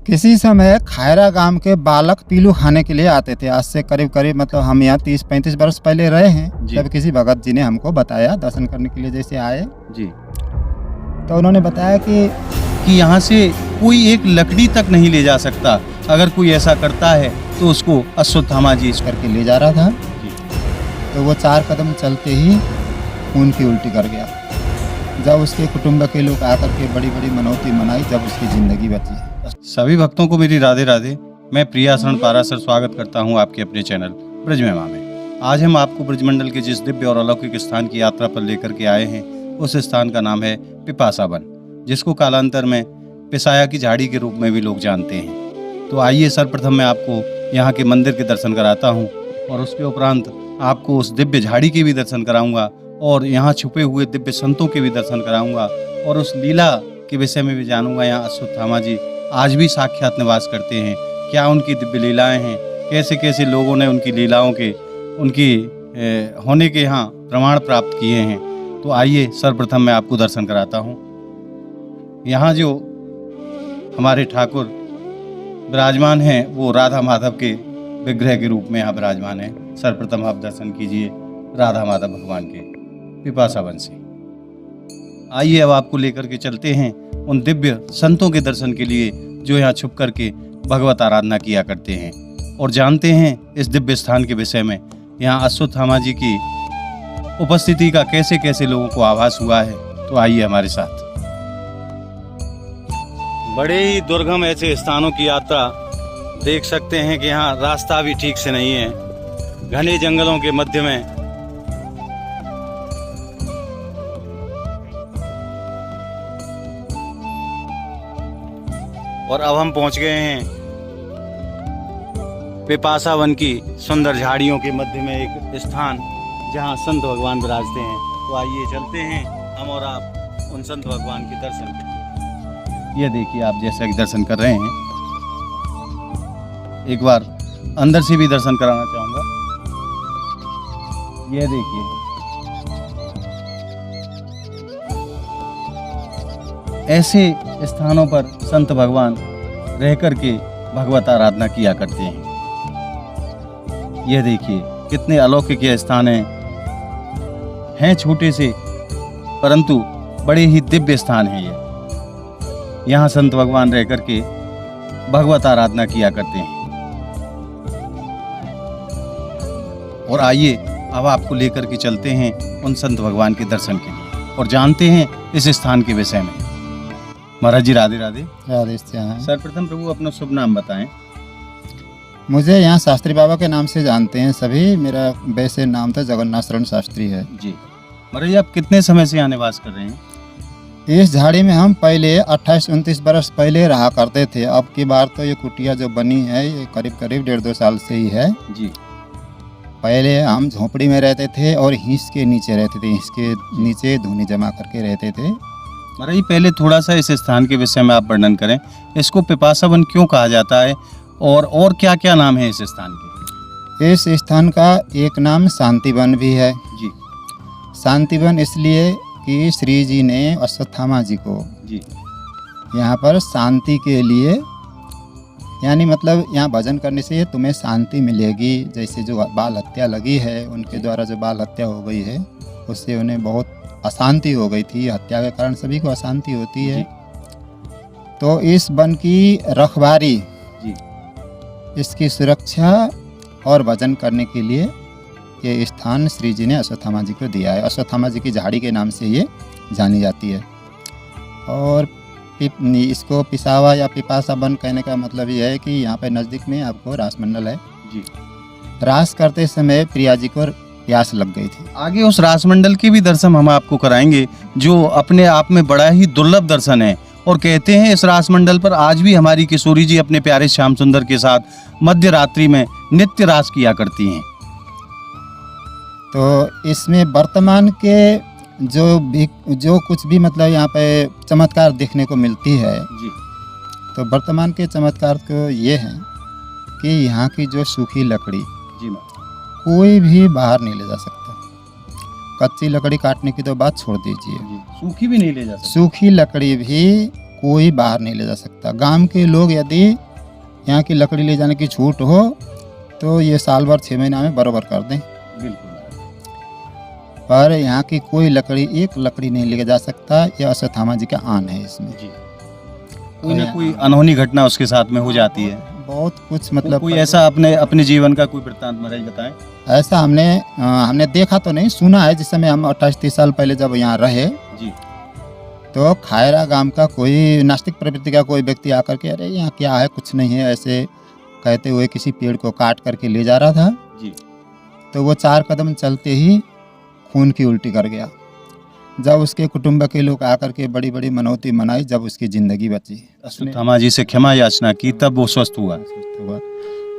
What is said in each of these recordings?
किसी समय खैरा गांव के बालक पीलू खाने के लिए आते थे। आज से करीब करीब मतलब हम यहाँ 30-35 वर्ष पहले रहे हैं। जी। जब किसी भगत जी ने हमको बताया दर्शन करने के लिए जैसे आए, जी। तो उन्होंने बताया कि यहाँ से कोई एक लकड़ी तक नहीं ले जा सकता, अगर कोई ऐसा करता है तो उसको अश्वत्थामा जी करके ले जा रहा था, जी। तो वो 4 कदम चलते ही खून की उल्टी कर गया। जब उसके कुटुंब के लोग आकर के बड़ी बड़ी मनौती मनाई, जब उसकी जिंदगी बची। सभी भक्तों को मेरी राधे राधे। मैं प्रिया शरण पाराशर स्वागत करता हूं आपके अपने चैनल ब्रज महिमा में। आज हम आपको ब्रजमंडल के जिस दिव्य और अलौकिक स्थान की यात्रा पर लेकर के आए हैं, उस स्थान का नाम है पिपासा वन, जिसको कालांतर में पिसाया की झाड़ी के रूप में भी लोग जानते हैं। तो आइए सर्वप्रथम मैं आपको यहाँ के मंदिर के दर्शन कराता हूँ और उसके उपरांत आपको उस दिव्य झाड़ी के भी दर्शन कराऊंगा और यहाँ छुपे हुए दिव्य संतों के भी दर्शन कराऊंगा और उस लीला के विषय में भी जानूंगा। यहाँ अश्वत्थामा जी आज भी साक्षात निवास करते हैं, क्या उनकी दिव्य लीलाएं हैं, कैसे कैसे लोगों ने उनकी लीलाओं के उनकी होने के यहाँ प्रमाण प्राप्त किए हैं। तो आइए सर्वप्रथम मैं आपको दर्शन कराता हूँ। यहाँ जो हमारे ठाकुर विराजमान हैं वो राधा माधव के विग्रह के रूप में यहाँ विराजमान है। सर्वप्रथम आप दर्शन कीजिए राधा माधव भगवान के पिपासा वन से। आइए अब आपको लेकर के चलते हैं उन दिव्य संतों के दर्शन के लिए जो यहाँ छुप करके भगवत आराधना किया करते हैं, और जानते हैं इस दिव्य स्थान के विषय में। यहाँ अश्वत्थामा जी की उपस्थिति का कैसे कैसे लोगों को आभास हुआ है। तो आइए हमारे साथ। बड़े ही दुर्गम ऐसे स्थानों की यात्रा देख सकते हैं कि यहाँ रास्ता भी ठीक से नहीं है, घने जंगलों के मध्य में। और अब हम पहुंच गए हैं पिपासा वन की सुंदर झाड़ियों के मध्य में एक स्थान जहां संत भगवान विराजते हैं। तो आइए चलते हैं हम और आप उन संत भगवान के दर्शन करें। ये देखिए आप जैसा कि दर्शन कर रहे हैं, एक बार अंदर से भी दर्शन कराना चाहूंगा। ये देखिए ऐसे स्थानों पर संत भगवान रह करके भगवत आराधना किया करते हैं। यह देखिए कितने अलौकिक ये स्थान हैं छोटे से परंतु बड़े ही दिव्य स्थान है ये। यहाँ संत भगवान रह करके भगवत आराधना किया करते हैं। और आइए अब आपको लेकर के चलते हैं उन संत भगवान के दर्शन के लिए और जानते हैं इस स्थान के विषय में। महाराज जी राधे राधे। राधे श्याम। सर्वप्रथम प्रभु अपना शुभ नाम बताएं। मुझे यहाँ शास्त्री बाबा के नाम से जानते हैं सभी। मेरा वैसे नाम था जगन्नाथ शरण शास्त्री है जी। महाराज जी आप कितने समय से यहाँ निवास कर रहे हैं? इस झाड़ी में हम पहले 28-29 बरस पहले रहा करते थे। अब की बार तो ये कुटिया जो बनी है ये करीब करीब 1.5-2 साल से ही है जी। पहले हम झोपड़ी में रहते थे और हिंस के नीचे रहते थे। हिंस के नीचे धुनी जमा करके रहते थे। महाराज जी पहले थोड़ा सा इस स्थान के विषय में आप वर्णन करें। इसको पिपासा वन क्यों कहा जाता है और क्या क्या नाम है इस स्थान के? इस स्थान का एक नाम शांति वन भी है जी। शांति वन इसलिए कि श्री जी ने अश्वत्थामा जी को जी यहाँ पर शांति के लिए, यानी मतलब यहाँ भजन करने से तुम्हें शांति मिलेगी। जैसे जो बाल हत्या लगी है, उनके द्वारा जो बाल हत्या हो गई है, उससे उन्हें बहुत अशांति हो गई थी। हत्या के कारण सभी को अशांति होती है। तो इस वन की रखवारी जी, इसकी सुरक्षा और भजन करने के लिए ये स्थान श्री जी ने अश्वत्थामा जी को दिया है। अश्वत्थामा जी की झाड़ी के नाम से ये जानी जाती है। और इसको पिसावा या पिपासा वन कहने का मतलब ये है कि यहाँ पे नज़दीक में आपको रासमंडल है जी। रास करते समय प्रिया जी को प्यास लग गई थी। आगे उस रासमंडल के भी दर्शन हम आपको कराएंगे जो अपने आप में बड़ा ही दुर्लभ दर्शन है। और कहते हैं इस रासमंडल पर आज भी हमारी किशोरी जी अपने प्यारे श्याम सुंदर के साथ मध्य रात्रि में नित्य रास किया करती हैं। तो इसमें वर्तमान के जो कुछ भी मतलब यहाँ पे चमत्कार देखने को मिलती है जी। तो वर्तमान के चमत्कार तो ये है कि यहाँ की जो सूखी लकड़ी जी कोई भी बाहर नहीं ले जा सकता। कच्ची लकड़ी काटने की तो बात छोड़ दीजिए, सूखी भी नहीं ले जा सकते। सूखी लकड़ी भी कोई बाहर नहीं ले जा सकता। गांव के लोग यदि यहाँ की लकड़ी ले जाने की छूट हो तो ये साल भर 6 महीना में बराबर कर दें, बिल्कुल। पर यहाँ की कोई लकड़ी, एक लकड़ी नहीं लेके जा सकता। ये अश्वत्थामा जी का आन है इसमें। जी। कोई ना कोई अनहोनी घटना उसके साथ में हो जाती है। बहुत कुछ तो मतलब कोई ऐसा अपने जीवन का कोई वृत्तांत महाराज बताएं। ऐसा हमने देखा तो नहीं, सुना है। जिस समय हम 28-30 साल पहले जब यहाँ रहे जी। तो खायरा गांव का कोई नास्तिक प्रवृत्ति का कोई व्यक्ति आकर के अरे यहाँ क्या है, कुछ नहीं है, ऐसे कहते हुए किसी पेड़ को काट करके ले जा रहा था। जी। तो वो 4 कदम चलते ही खून की उल्टी कर गया। जब उसके कुटुंब के लोग आकर के बड़ी बड़ी मनौती मनाई, जब उसकी ज़िंदगी बची, अश्वत्थामा जी से क्षमा याचना की, तब वो स्वस्थ हुआ।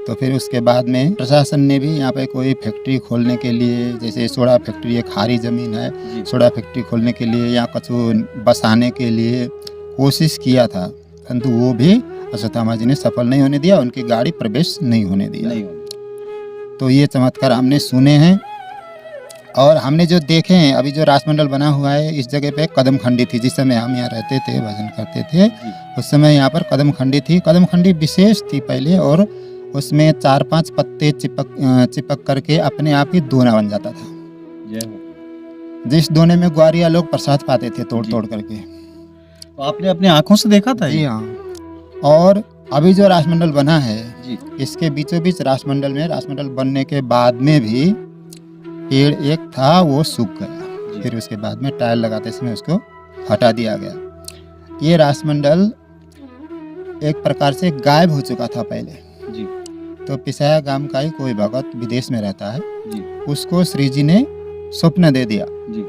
तो फिर उसके बाद में प्रशासन ने भी यहाँ पे कोई फैक्ट्री खोलने के लिए, जैसे सोडा फैक्ट्री, एक खारी ज़मीन है, जी। सोडा फैक्ट्री खोलने के लिए या कछु बसाने के लिए कोशिश किया था, परंतु वो भी अश्वत्थामा जी ने सफल नहीं होने दिया, उनकी गाड़ी प्रवेश नहीं होने दिया। नहीं। तो ये चमत्कार हमने सुने हैं और हमने जो देखे हैं। अभी जो रासमंडल बना हुआ है इस जगह पे कदम खंडी थी। जिस समय हम यहाँ रहते थे, भजन करते थे, जी। उस समय यहाँ पर कदम खंडी थी। कदम खंडी विशेष थी पहले, और उसमें 4-5 पत्ते चिपक करके अपने आप ही दोना बन जाता था। जय हो। जिस दोने में ग्वारिया लोग प्रसाद पाते थे तोड़ जी। तोड़ करके। तो आपने अपनी आंखों से देखा था जी ये? हाँ। और अभी जो रासमंडल बना है जी। इसके बीचों बीच रासमंडल बनने के बाद में भी पेड़ एक था, वो सूख गया। जी। फिर उसके बाद में टायर लगाते समय उसको हटा दिया गया। ये रासमंडल एक प्रकार से गायब हो चुका था पहले। जी। तो पिसाया गांव का ही कोई भगत विदेश में रहता है, जी। उसको श्री जी ने स्वप्न दे दिया। जी।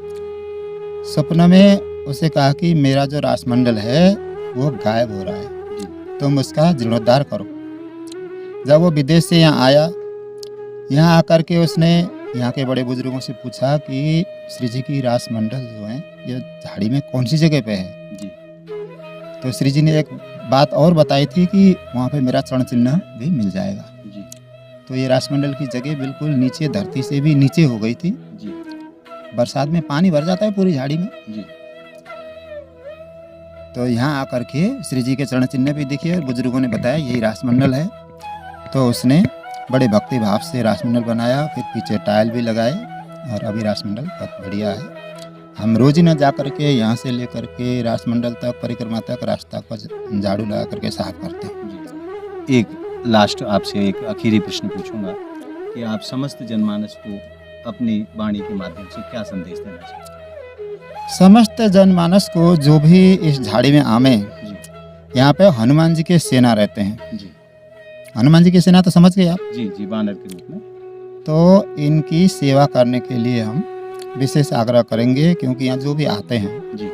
स्वप्न में उसे कहा कि मेरा जो रासमंडल है वो गायब हो रहा है, जी। तुम उसका जीर्णोद्धार करो। जब वो विदेश से यहाँ आया, यहाँ आकर के उसने यहाँ के बड़े बुजुर्गों से पूछा कि श्री जी की रासमंडल जो है ये झाड़ी में कौन सी जगह पे है। जी। तो श्री जी ने एक बात और बताई थी कि वहाँ पे मेरा चरण चिन्ह भी मिल जाएगा। जी। तो ये रासमंडल की जगह बिल्कुल नीचे, धरती से भी नीचे हो गई थी। जी। बरसात में पानी भर जाता है पूरी झाड़ी में। जी। तो यहाँ आकर के श्री जी के चरण चिन्ह भी दिखे और बुजुर्गों ने बताया यही रासमंडल है। तो उसने बड़े भक्ति भाव से रासमंडल बनाया, फिर पीछे टाइल भी लगाए और अभी रासमंडल बहुत बढ़िया है। हम रोज ही न जा करके यहाँ से लेकर के रासमंडल तक, परिक्रमा तक, रास्ता पर झाड़ू लगा करके साफ करते हैं। एक लास्ट आपसे एक आखिरी प्रश्न पूछूंगा कि आप समस्त जनमानस को अपनी वाणी के माध्यम से क्या संदेश देना चाहते समस्त जनमानस को जो भी इस झाड़ी में आमे, हैं? यहाँ पे हनुमान जी के सेना रहते हैं। जी। हनुमान जी की सेना तो समझ गए आप। जी। जी। वानर के रूप में। तो इनकी सेवा करने के लिए हम विशेष आग्रह करेंगे, क्योंकि यहाँ जो भी आते हैं जी।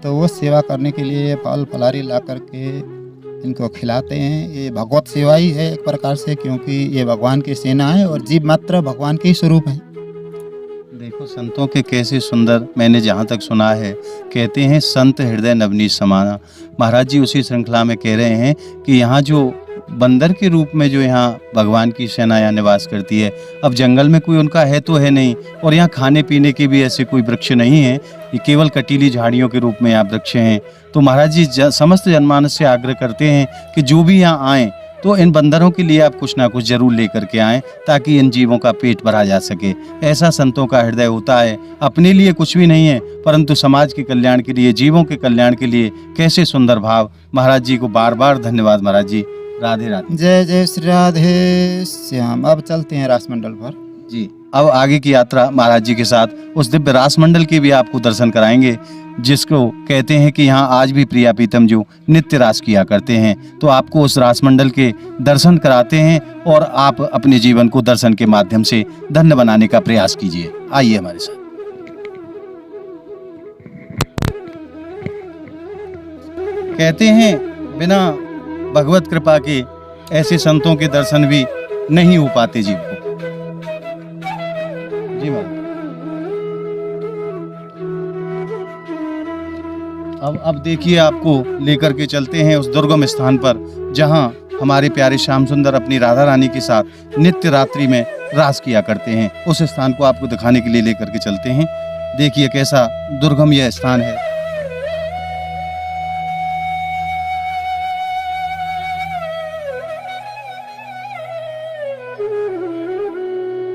तो वो सेवा करने के लिए फल फलारी ला करके इनको खिलाते हैं। ये भगवत सेवा ही है एक प्रकार से, क्योंकि ये भगवान की सेना है और जीव मात्र भगवान के ही स्वरूप है। देखो संतों के कैसे सुंदर, मैंने जहाँ तक सुना है कहते हैं संत हृदय नवनीत समाना। महाराज जी उसी श्रृंखला में कह रहे हैं कि यहाँ जो बंदर के रूप में जो यहाँ भगवान की सेना यहाँ निवास करती है, अब जंगल में कोई उनका है तो है नहीं, और यहाँ खाने पीने के भी ऐसे कोई वृक्ष नहीं है, ये केवल कटीली झाड़ियों के रूप में यहाँ वृक्ष हैं। तो महाराज जी समस्त जनमानस से आग्रह करते हैं कि जो भी यहाँ आएँ तो इन बंदरों के लिए आप कुछ ना कुछ जरूर लेकर के आएँ, ताकि इन जीवों का पेट भरा जा सके। ऐसा संतों का हृदय होता है, अपने लिए कुछ भी नहीं है परंतु समाज के कल्याण के लिए, जीवों के कल्याण के लिए। कैसे सुंदर भाव। महाराज जी को बार बार धन्यवाद महाराज जी। राधे राधे। जय जय श्री राधे श्याम। अब चलते हैं रासमंडल पर। जी। अब आगे की यात्रा महाराज जी के साथ उस दिव्य रासमंडल के भी आपको दर्शन कराएंगे, जिसको कहते हैं कि यहाँ आज भी प्रिया प्रीतम जो नित्य रास किया करते हैं। तो आपको उस रासमंडल के दर्शन कराते हैं और आप अपने जीवन को दर्शन के माध्यम से धन्य बनाने का प्रयास कीजिए। आइए हमारे साथ। कहते हैं बिना भगवत कृपा के ऐसे संतों के दर्शन भी नहीं हो पाते जीव को। जी महाराज। अब देखिए आपको लेकर के चलते हैं उस दुर्गम स्थान पर जहां हमारे प्यारे श्याम सुंदर अपनी राधा रानी के साथ नित्य रात्रि में रास किया करते हैं। उस स्थान को आपको दिखाने के लिए लेकर के चलते हैं। देखिए कैसा दुर्गम यह स्थान है।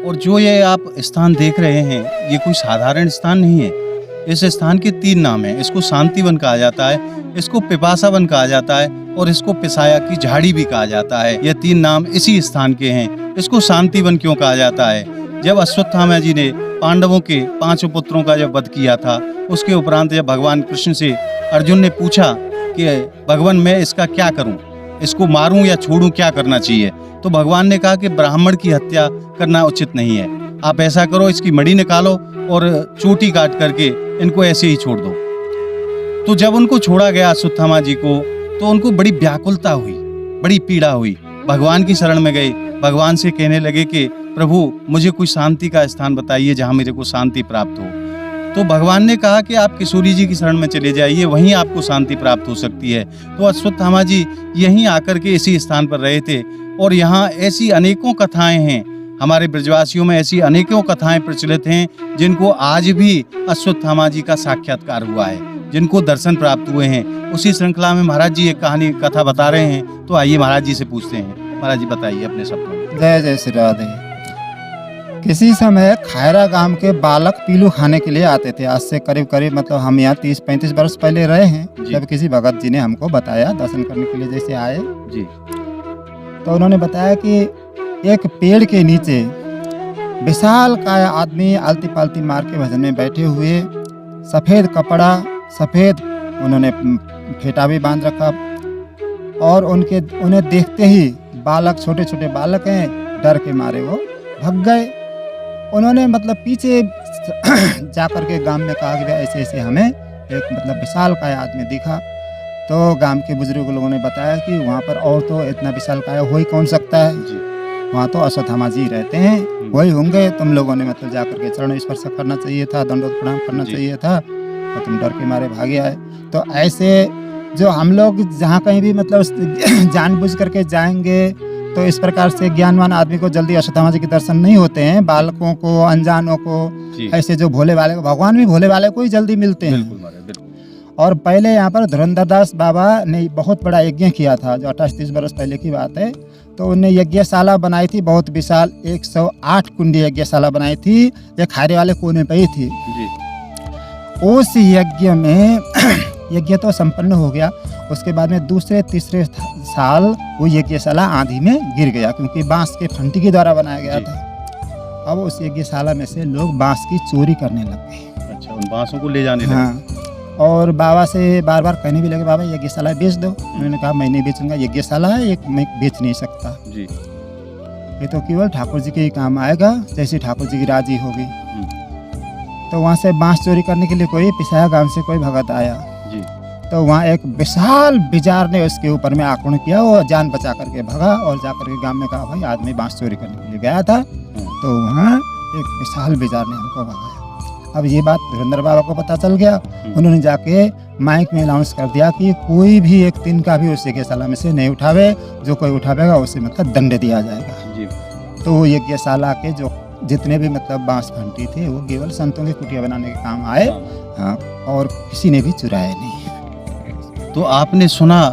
और जो ये आप स्थान देख रहे हैं, ये कोई साधारण स्थान नहीं है। इस स्थान के 3 नाम हैं। इसको शांति वन कहा जाता है, इसको पिपासा वन कहा जाता है और इसको पिसाया की झाड़ी भी कहा जाता है। ये 3 नाम इसी स्थान के हैं। इसको शांति वन क्यों कहा जाता है? जब अश्वत्थामा जी ने पांडवों के 5 पुत्रों का जब वध किया था, उसके उपरांत जब भगवान कृष्ण से अर्जुन ने पूछा कि भगवान मैं इसका क्या करूं, इसको मारूं या छोड़ूं, क्या करना चाहिए? तो भगवान ने कहा कि ब्राह्मण की हत्या करना उचित नहीं है। आप ऐसा करो, इसकी मड़ी निकालो और चोटी काट करके इनको ऐसे ही छोड़ दो। तो जब उनको छोड़ा गया अश्वत्थामा जी को, तो उनको बड़ी व्याकुलता हुई, बड़ी पीड़ा हुई। भगवान की शरण में गए, भगवान से कहने लगे कि प्रभु मुझे कोई शांति का स्थान बताइए जहाँ मेरे को शांति प्राप्त हो। तो भगवान ने कहा कि आप किशोरी जी की शरण में चले जाइए, वहीं आपको शांति प्राप्त हो सकती है। तो अश्वत्थामा जी यहीं आकर के इसी स्थान पर रहे थे और यहाँ ऐसी अनेकों कथाएं हैं, हमारे ब्रजवासियों में ऐसी अनेकों कथाएं प्रचलित हैं जिनको आज भी अश्वत्थामा जी का साक्षात्कार हुआ है, जिनको दर्शन प्राप्त हुए हैं। उसी श्रृंखला में महाराज जी एक कथा बता रहे हैं, तो आइए महाराज जी से पूछते हैं। महाराज जी बताइए अपने शब्दों में। जय जय श्री राधे। किसी समय खैरा गांव के बालक पीलू खाने के लिए आते थे। आज से करीब करीब मतलब हम यहाँ 30-35 वर्ष पहले रहे हैं, जब किसी भगत जी ने हमको बताया दर्शन करने के लिए जैसे आए जी। तो उन्होंने बताया कि एक पेड़ के नीचे विशाल काया आदमी आलती पालती मार के भजन में बैठे हुए, सफ़ेद कपड़ा, सफ़ेद उन्होंने फेटा भी बांध रखा और उन्हें देखते ही बालक, छोटे छोटे बालक हैं, डर के मारे वो भाग गए। उन्होंने मतलब पीछे जाकर के गांव में कहा कि भाई ऐसे ऐसे हमें एक मतलब विशाल काया आदमी दिखा। तो गांव के बुजुर्ग लोगों ने बताया कि वहाँ पर और तो इतना विशाल काया हो ही कौन सकता है, वहाँ तो अश्वत्थामा जी रहते हैं, वही होंगे। तुम लोगों ने मतलब जाकर के चरण स्पर्श करना चाहिए था, दंडोत प्रणाम करना चाहिए था, और तुम डर के मारे भागे आए। तो ऐसे जो हम लोग जहाँ कहीं भी मतलब जानबूझ करके जाएंगे तो इस प्रकार से ज्ञानवान आदमी को जल्दी अश्वत्थामा जी के दर्शन नहीं होते हैं। बालकों को, अनजानों को, ऐसे जो भोले वाले को, भगवान भी भोले वाले को ही जल्दी मिलते हैं। बिल्कुल। और पहले यहाँ पर धुरंधरदास बाबा ने बहुत बड़ा यज्ञ किया था, जो 28-30 वर्ष पहले की बात है। तो उन्हें यज्ञशाला बनाई थी, बहुत विशाल 108 कुंडी यज्ञशाला बनाई थी, ये खारे वाले कोने पे ही थी जी। उस यज्ञ में यज्ञ तो संपन्न हो गया। उसके बाद में दूसरे तीसरे साल वो यज्ञशाला आंधी में गिर गया, क्योंकि बांस के फंटी के द्वारा बनाया गया था। अब उस यज्ञशाला में से लोग बांस की चोरी करने लग गए। अच्छा, उन बांसों को ले जाने लगे। हाँ, और बाबा से बार बार कहने भी लगे, बाबा यज्ञशाला बेच दो। उन्होंने कहा मैं नहीं बेचूंगा, यज्ञशाला है, एक मैं बेच नहीं सकता जी। ये तो केवल ठाकुर जी के ही काम आएगा, जैसे ठाकुर जी की राजी होगी। तो वहाँ से बांस चोरी करने के लिए कोई पिसाया गांव से कोई भगत आया जी। तो वहाँ एक विशाल बिजार ने उसके ऊपर में आक्रमण किया, वो जान बचा करके भगा और जाकर के गांव में कहा भाई आदमी बांस चोरी करने के लिए गया था। तो वहाँ एक विशाल बिजार ने हमको भगाया। अब ये बात धुरंधर बाबा को पता चल गया। उन्होंने जाके माइक में अनाउंस कर दिया कि कोई भी एक दिन का भी उस यज्ञशाला में से नहीं उठावे, जो कोई उठावेगा उसे मतलब दंड दिया जाएगा जी। तो वो यज्ञशाला के जो जितने भी मतलब बांस फंटी थे वो केवल संतों की कुटिया बनाने के काम आए। हाँ, और किसी ने भी चुराया नहीं। तो आपने सुना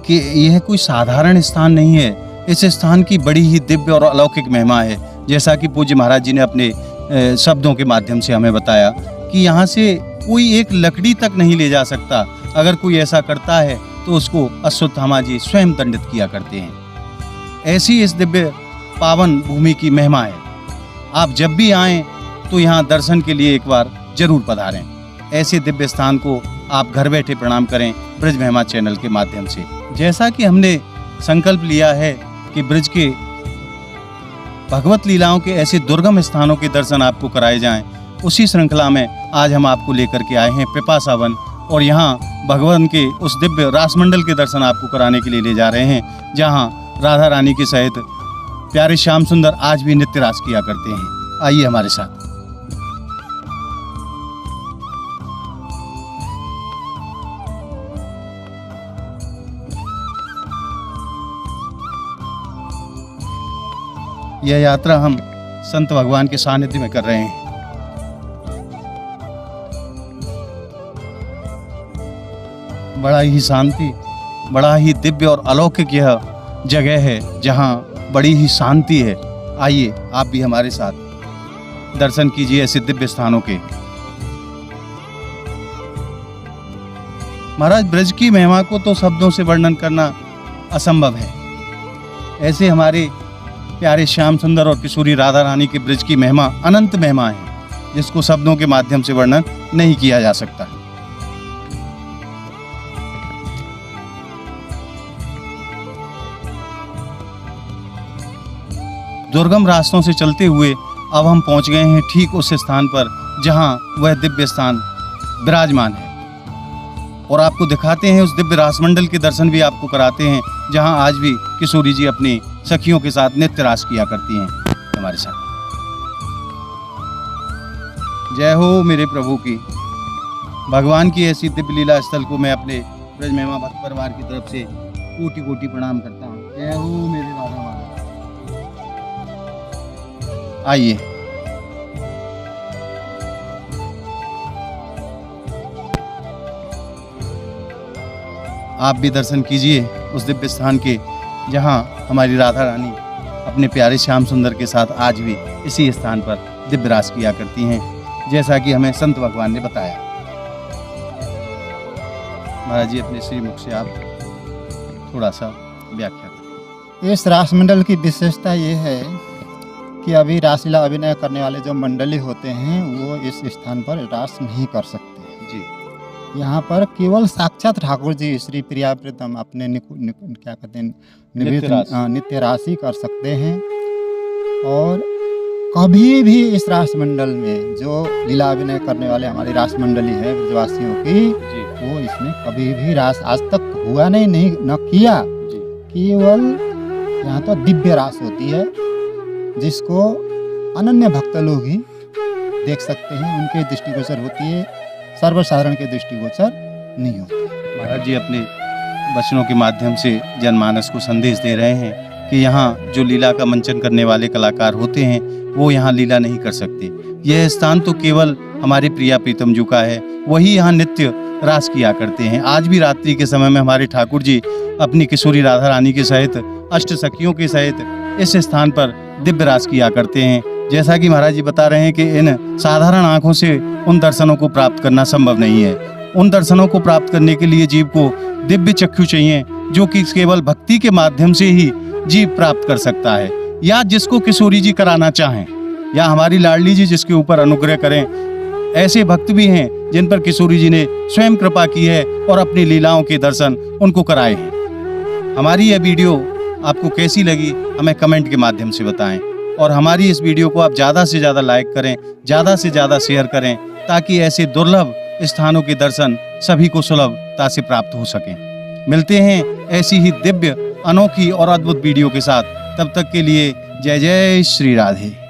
कि यह कोई साधारण स्थान नहीं है, इस स्थान की बड़ी ही दिव्य और अलौकिक महिमा है। जैसा कि पूज्य महाराज जी ने अपने शब्दों के माध्यम से हमें बताया कि यहाँ से कोई एक लकड़ी तक नहीं ले जा सकता। अगर कोई ऐसा करता है तो उसको अश्वत्थामा जी स्वयं दंडित किया करते हैं। ऐसी इस दिव्य पावन भूमि की महिमा है। आप जब भी आएँ तो यहाँ दर्शन के लिए एक बार जरूर पधारें। ऐसे दिव्य स्थान को आप घर बैठे प्रणाम करें ब्रज महिमा चैनल के माध्यम से। जैसा कि हमने संकल्प लिया है कि ब्रज के भगवत लीलाओं के ऐसे दुर्गम स्थानों के दर्शन आपको कराए जाएं, उसी श्रृंखला में आज हम आपको लेकर के आए हैं पिपासा वन, और यहाँ भगवान के उस दिव्य रासमंडल के दर्शन आपको कराने के लिए ले जा रहे हैं, जहाँ राधा रानी के सहित प्यारे श्याम सुंदर आज भी नित्य रास किया करते हैं। आइए हमारे साथ। यह यात्रा हम संत भगवान के सानिध्य में कर रहे हैं। बड़ा ही शांति, बड़ा ही दिव्य और अलौकिक यह जगह है, जहाँ बड़ी ही शांति है। आइए आप भी हमारे साथ दर्शन कीजिए ऐसे दिव्य स्थानों के। महाराज, ब्रज की महिमा को तो शब्दों से वर्णन करना असंभव है। ऐसे हमारे प्यारे श्याम सुंदर और किशोरी राधा रानी के ब्रज की महिमा अनंत महिमा है, जिसको शब्दों के माध्यम से वर्णन नहीं किया जा सकता। दुर्गम रास्तों से चलते हुए अब हम पहुंच गए हैं ठीक उस स्थान पर जहां वह दिव्य स्थान विराजमान है, और आपको दिखाते हैं उस दिव्य रासमंडल के दर्शन भी आपको कराते हैं, जहां आज भी किशोरी जी अपनी सखियों के साथ नित्य रास किया करती हैं हमारे साथ। जय हो मेरे प्रभु की। भगवान की ऐसी दिव्य लीला स्थल को मैं अपने ब्रज महिमा भक्त परिवार की तरफ से कोटि कोटि प्रणाम करता हूँ। जय हो मेरे राधा माधव। आइए, आप भी दर्शन कीजिए उस दिव्य स्थान के, जहां हमारी राधा रानी अपने प्यारे श्याम सुंदर के साथ आज भी इसी स्थान पर दिव्य रास किया करती हैं, जैसा कि हमें संत भगवान ने बताया। महाराज जी, अपने श्री मुख से आप थोड़ा सा व्याख्या करें। इस रासमंडल की विशेषता ये है कि अभी रासलीला अभिनय करने वाले जो मंडली होते हैं वो इस स्थान पर रास नहीं कर सकते जी। यहाँ पर केवल साक्षात ठाकुर जी श्री प्रिया प्रीतम अपने क्या कहते हैं नित्य राशि कर सकते हैं। और कभी भी इस रास मंडल में जो लीला अभिनय करने वाले हमारी रास मंडली है ब्रजवासियों की जी। वो इसमें कभी भी रास आज तक हुआ नहीं न किया जी। केवल यहाँ तो दिव्य रास होती है, जिसको अनन्य भक्त लोग ही देख सकते हैं, उनके दृष्टिगोचर होती है, सर्वसाधारण के दृष्टिगोचर नहीं होती। महाराज जी अपने वचनों के माध्यम से जनमानस को संदेश दे रहे हैं कि यहाँ जो लीला का मंचन करने वाले कलाकार होते हैं वो यहाँ लीला नहीं कर सकते। यह स्थान तो केवल हमारे प्रिया प्रीतम जी का है, वही यहाँ नित्य रास किया करते हैं। आज भी रात्रि के समय में हमारे ठाकुर जी अपनी किशोरी राधा रानी के सहित अष्ट सखियों के सहित इस स्थान पर दिव्य रास किया करते हैं। जैसा कि महाराज जी बता रहे हैं कि इन साधारण आंखों से उन दर्शनों को प्राप्त करना संभव नहीं है। उन दर्शनों को प्राप्त करने के लिए जीव को दिव्य चक्षु चाहिए, जो कि केवल भक्ति के माध्यम से ही जीव प्राप्त कर सकता है, या जिसको किशोरी जी कराना चाहें, या हमारी लाडली जी जिसके ऊपर अनुग्रह करें। ऐसे भक्त भी हैं जिन पर किशोरी जी ने स्वयं कृपा की है और अपनी लीलाओं के दर्शन उनको कराए हैं। हमारी यह वीडियो आपको कैसी लगी हमें कमेंट के माध्यम से बताएं, और हमारी इस वीडियो को आप ज़्यादा से ज़्यादा लाइक करें, ज़्यादा से ज़्यादा शेयर करें, ताकि ऐसे दुर्लभ स्थानों के दर्शन सभी को सुलभता से प्राप्त हो सकें। मिलते हैं ऐसी ही दिव्य, अनोखी और अद्भुत वीडियो के साथ। तब तक के लिए जय जय श्री राधे।